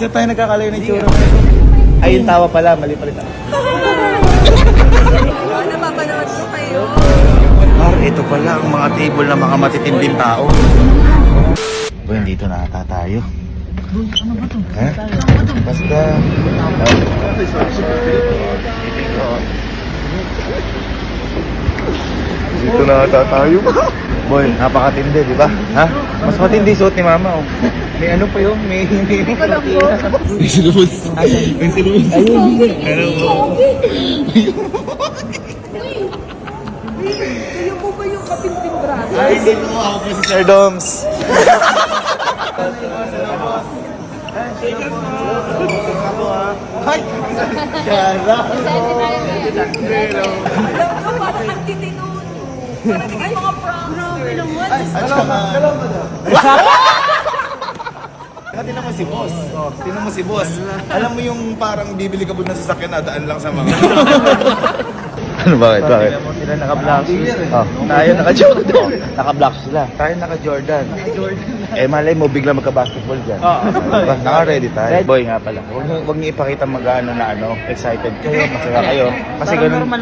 Isa tayo nagkakalayo ng tsura. Ay, yung tawa pala. Mali pala tayo. Napapanood ko kayo. Par, ito pala ang mga table ng mga matitinding tao. Boy, dito na ata tayo. Ano ba ito? Basta... Dito na ata tayo. Boy, napakatindi, di ba? Ha? Mas matindi suot ni Mama, oh. May ano pa yun? May silubos. May silubos. Ayun. Ano po? Kayo po ba yung kapinting brother? Ay, hindi mo ako po si Sir Doms. Ay! Kara! Alam ko, parang ang titinun. Parang ay, mga pranks. Grabe naman. Dalawa daw. Tinan mo si Boss. Tinan mo si Boss. Alam mo yung parang bibili ka po ng sasakyan na daan lang sa mga... Ano bakit? Tinan mo sila naka-black shoes. Tayo naka-Jordan. Naka-black shoes sila. Tayo naka-Jordan. Eh malay mo bigla magka-basketball dyan. Naka-ready tayo. Boy nga pala. Huwag niyo ipakita mag-ano na excited kayo, masaya kayo. Kasi ganun pa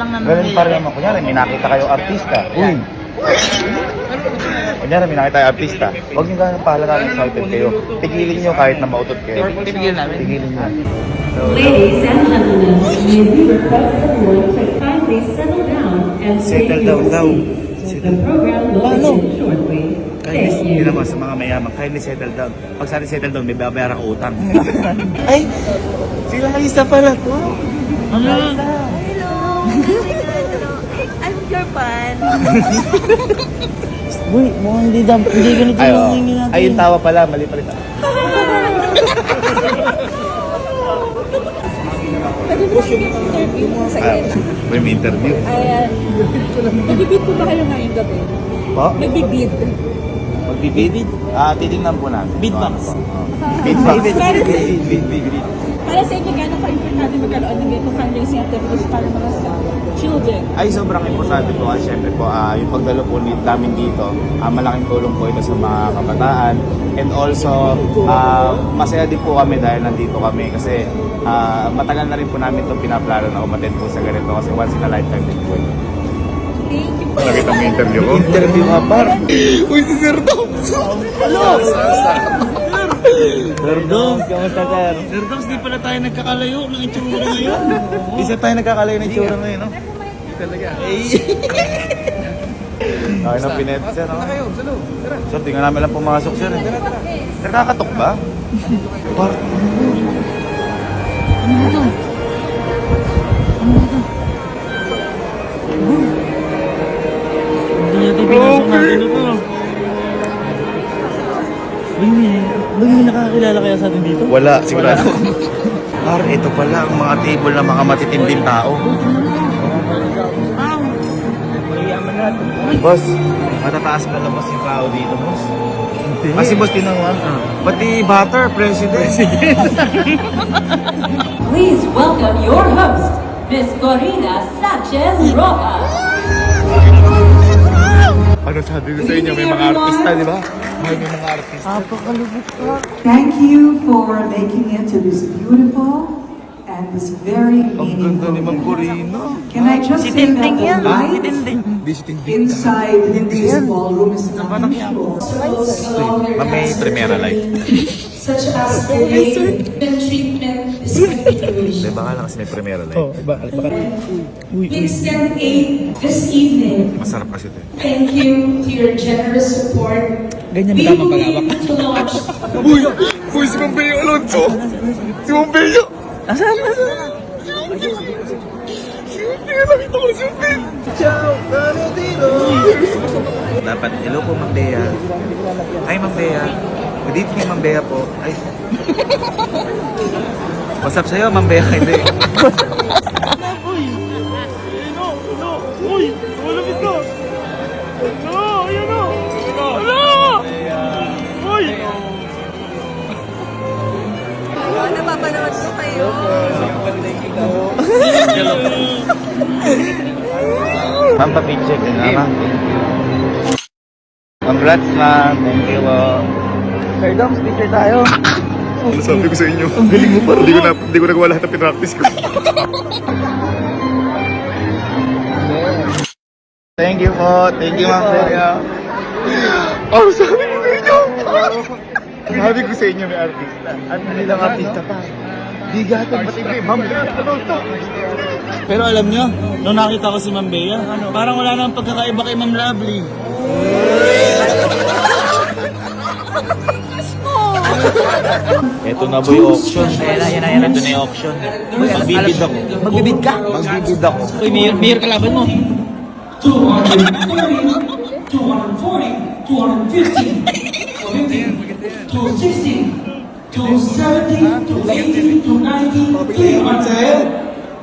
rin naman. Kunyari, may nakita kayo artista. Kunyari, may nakita kayo artista. Huwag niyo ganun pahalata excited kayo. Tigilin niyo kahit na mautot kayo. Tigilin namin. Tigilin niyo. Ladies and gentlemen, may we request everyone to kindly settle down and Settle take down your daw. seats. The program will begin shortly. Kindly, Thank hindi you. naman sa mga mayaman, kindly settle down. Pag sabi settle down, may babayaran ka utang. Ay, sila Isa pala to. Hello. I'm your fan. Uy, mukhang hindi ganito Ay, yung hingin natin. ay, yung tawa pala, mali pala tayo. Pwede mo yung interview mo sa May interview. Ayan. Nagbibid po ba kayo ngayong gabi? Po? Nagbibid. Magbibid? Titignan po natin. Beatbox. Beatbox. Bid. Para sa inyo, gano'n ka-importante magkaroon ng ganitong fundraising activities para mga sa children? Ay, sobrang importante po. Kasi syempre po, yung pagdalo po namin dito, malaking tulong po ito sa mga kabataan. And also, masaya din po kami dahil nandito kami. Kasi matagal na rin po namin itong pinaplano na umattend po sa ganito. Kasi once in a lifetime din po ito. Thank you po. Nakita mo yung interview ko? Interview ka par. Uy, si Sir Doms! Hello! Sir Doms, kamusta Sir? Sir Doms, di pala tayo nagkakalayo ng itsura ngayon. Isa tayo nagkakalayo ng tsura ngayon, no? Talaga. Okay na pinet, Sir. Tara kayo, sa loob. Tara. Sir, tingnan namin lang pumasok, Sir. Sir, kakatok ba? Par. Ano ba ito? Ano ba ito? Hindi natin pinasok natin ito. May nakakakilala kaya sa atin dito? Wala, sigurado. Par, ito pala ang mga table ng mga matitinding tao. Boss, matataas pala boss yung tao dito, boss. Kasi boss, tinawa. Pati butter, president. Please welcome your host, Miss Corina Sanchez Rojas. Ano sabi ko sa inyo, may mga artista, di ba? May mga artista. Thank you for making it to this beautiful and this very Ang ganda ni meaningful Ma'am event. Corina. Can I just Si say that Tinding yan. the Si light Tinding. Hindi si Tinding. inside this ballroom is unusual. Ma'am, may premiere live. Such as great treatment discrimination. Di ba kala kasi may premiere live? Please stand aid this evening. Masarap kasi ito. Thank you to your generous support. Ganyan We ba will pag-awak? need to launch Uy! Uy, si Pompeo Alonso! Si Pompeo! Asan? Nakita ko si Pompeo! Ciao! Dapat, hello po, Ma'am Bea. Hi, Ma'am Bea. Good evening, Ma'am Bea po. Ay. What's up sa'yo, Ma'am Bea? Hindi. Uy! Wala ito! No! Ayan o! Wala! Uy! Napapanood ko kayo. Ma'am, pa-picture din naman. Congrats, ma'am. Thank you. Sir Doms, picture tayo. Ano sabi ko sa inyo? Ang galing mo parang. Hindi ko nagawa lahat ng pinractice ko. Thank you po. Thank you, Ma'am Celia. Oh, sabi ko sa inyo. Sabi ko sa inyo may artista. At hindi lang artista pa. Di gatong matindi. Ma'am, Pero alam nyo, nung nakita ko si Ma'am Bea, parang wala nang pagkakaiba kay Ma'am Lovely. ito na po yung auction. Yan. Ito na yung auction. Magbibid ako. Magbibid ka? Magbibid ako. Uy, mayor kalaban mo. 240, 250, 260, 270, 280, 290,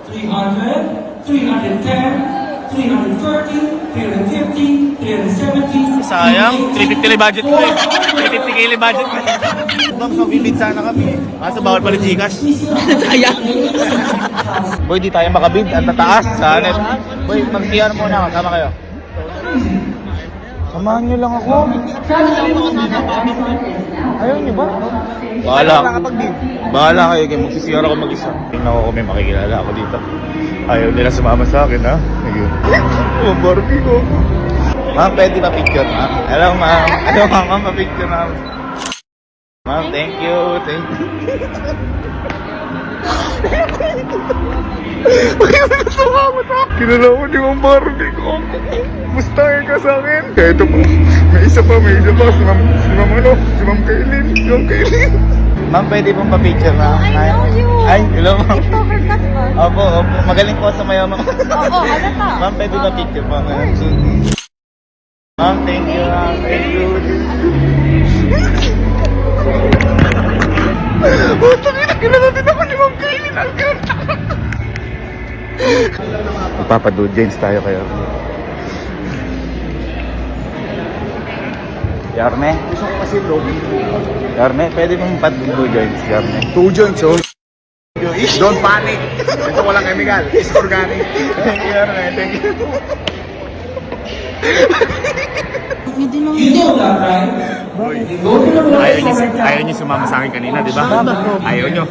300, 310, 330, 350, 370. Sayang, 350 lang budget ko eh. 350k lang budget ko. Ma'am, magbibid sana kami. Kaso bawal pala Gcash. Sayang. Boy, di tayo makabid. Ang tataas. Sana. Boy, mag-CR muna ako. Sama kayo. Samahan niyo lang ako. Ayaw niyo ba? Bahala kayo. Kaya magsisiyar ako mag-isa. Tingnan ko kung may makikilala ako dito. Ayaw nila sumama sa akin, ha? Ayun. Oh, Barbie ko. Ma'am, pwede pa picture, ma'am? Hello, ma'am. Hello, ma'am. Pa-picture, ma'am. Ma'am, thank you. Thank you. Ayaw nila sumama sa akin. Kilala ko ni Ma'am Barbie ko. Mustahin ka sa akin. Kaya ito po. May isa pa. Si Ma'am Kailin. Ma'am, pwede pong pa-picture, ma'am. I know you. Ay, hello, ma'am. Ito, haircut ba? Opo. Magaling po sa mayaw, ma'am. Oo, halata. Ma'am, pwede ba picture po? Ma'am, thank you, ma'am. Thank you. Kilala din ako ni Ma'am Kailin Alcanta. Magpapado James tayo kayo. Yarme? Gusto ko kasi low. Yarme, pwede mong pad-do joints, Yarme. 2 joints, oh. Don't panic. Ito walang chemical. It's organic. Thank you, Yarme. Thank you. You know that, right? Ayaw niyo sumama sa akin kanina, di ba? Ayaw niyo.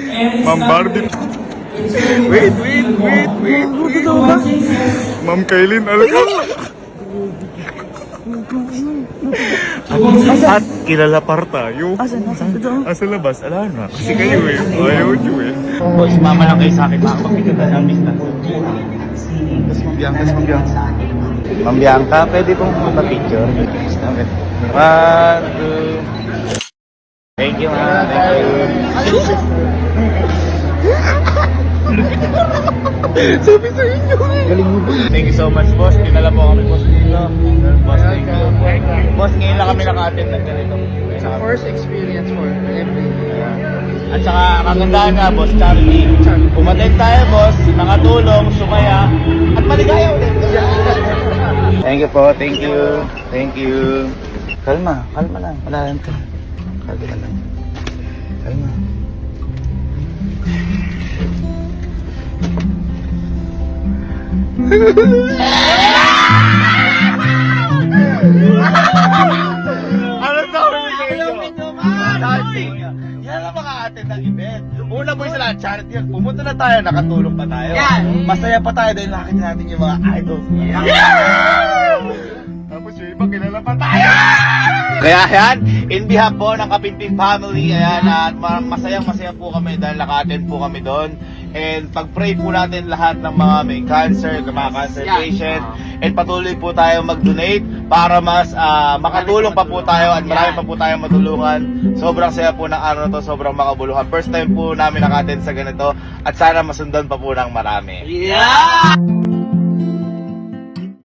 And it's Ma'am not- Barbie. Wait. Ma'am Kailin, At kilala par tayo. Asa labas? Ala na. Kasi kayo eh. Ayaw niyo eh. Boys, mama lang kayo sa akin. Makakapagpicture tayo ng distance. Ma'am Bianca, pwede pong magpa-picture? 1, 2. Thank you, ma'am. Thank you. Sabi sa inyo. Galing mo ba? Thank you so much, boss. Dinala po kami, boss, dito. Boss, thank you. Boss, ngayon lang kami naka-attend ng ganito. First experience for every At saka, kagandahan nga, boss, charity. Umattend tayo, boss. Nakatulong, sumaya, at maligaya ulit. Thank you po, thank you. Thank you. Kalma lang. Wala lang to. Kalma lang. Kalma. Ano sabi mo sa inyo? Sabi niya, yan lang maka-attend ng event. Una po sa lahat, charity yan. Pumunta na tayo, nakatulong pa tayo. Masaya pa tayo dahil nakita natin yung mga idols. Tapos yung iba, kilala pa tayo! Kaya yan, in behalf po ng Kapinpin family, ayan, at masayang-masaya po kami dahil naka-attend po kami doon. And pag-pray po natin lahat ng mga may cancer, mga cancer patient, and patuloy po tayo mag-donate para mas makatulong pa po tayo at marami pa po tayong matulungan. Sobrang saya po ng araw na to, sobrang makabuluhan. First time po namin naka-attend sa ganito at sana masundan pa po ng marami. Yeah!